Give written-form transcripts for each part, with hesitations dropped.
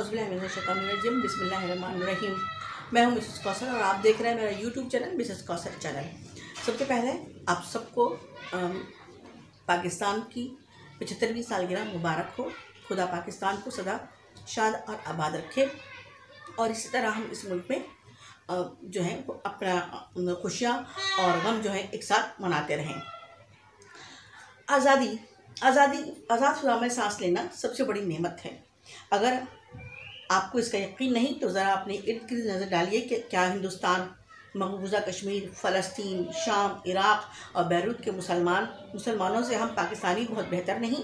औज़ुबिल्लाहिमिनश्शैतानिर्रजीम बिस्मिल्लाहिर्रहमानिर्रहीम। मैं हूं मिसेस कौसर और आप देख रहे हैं मेरा YouTube channel Mrs Kausar channel. सबसे पहले आप सबको पाकिस्तान की 75वीं सालगिरह मुबारक हो। खुदा पाकिस्तान को सदा शाद और आबाद रखे और इसी तरह हम इस मुल्क में जो है अपना खुशियाँ और गम जो है एक साथ मनाते रहें। आज़ाद खुदा में सांस लेना सबसे बड़ी नेमत है। अगर आपको इसका यकीन नहीं तो ज़रा अपने इर्द गिर्द नज़र डालिए कि क्या हिंदुस्तान, मकबूजा कश्मीर, फ़लस्तीन, शाम, इराक़ और बैरूत के मुसलमानों से हम पाकिस्तानी बहुत बेहतर नहीं,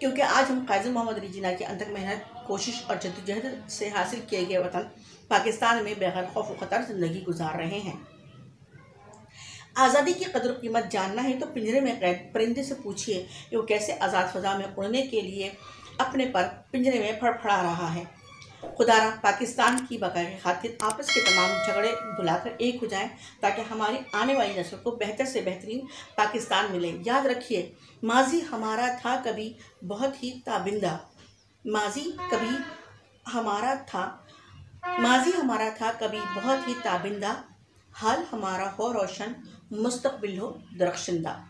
क्योंकि आज हम काज़ी मोहम्मद अली जिन्ना की अनथक मेहनत, कोशिश और जद्दोजहद से हासिल किए गए वतन पाकिस्तान में बगैर खौफ व ख़तर ज़िंदगी गुजार रहे हैं। आज़ादी की कदर कीमत जानना है तो पिंजरे में कैद परिंदे से पूछिए कि वो कैसे आज़ाद फ़ज़ा में उड़ने के लिए अपने पर पिंजरे में फड़फड़ा रहा है। खुदारा पाकिस्तान की बका की खातिर आपस के तमाम झगड़े भुलाकर एक हो जाएं, ताकि हमारी आने वाली नस्ल को बेहतर से बेहतरीन पाकिस्तान मिले। याद रखिए, माजी हमारा था कभी बहुत ही ताबिंदा, माजी हमारा था कभी बहुत ही ताबिंदा, हाल हमारा हो रोशन, मुस्तकबिल हो दरख्शिंदा।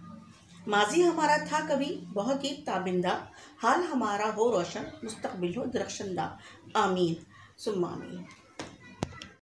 माजी हमारा था कभी बहुत ही ताबिंदा, हाल हमारा हो रोशन, मुस्तकबिल हो दरख्शिंदा। आमीन सुम्मा आमीन।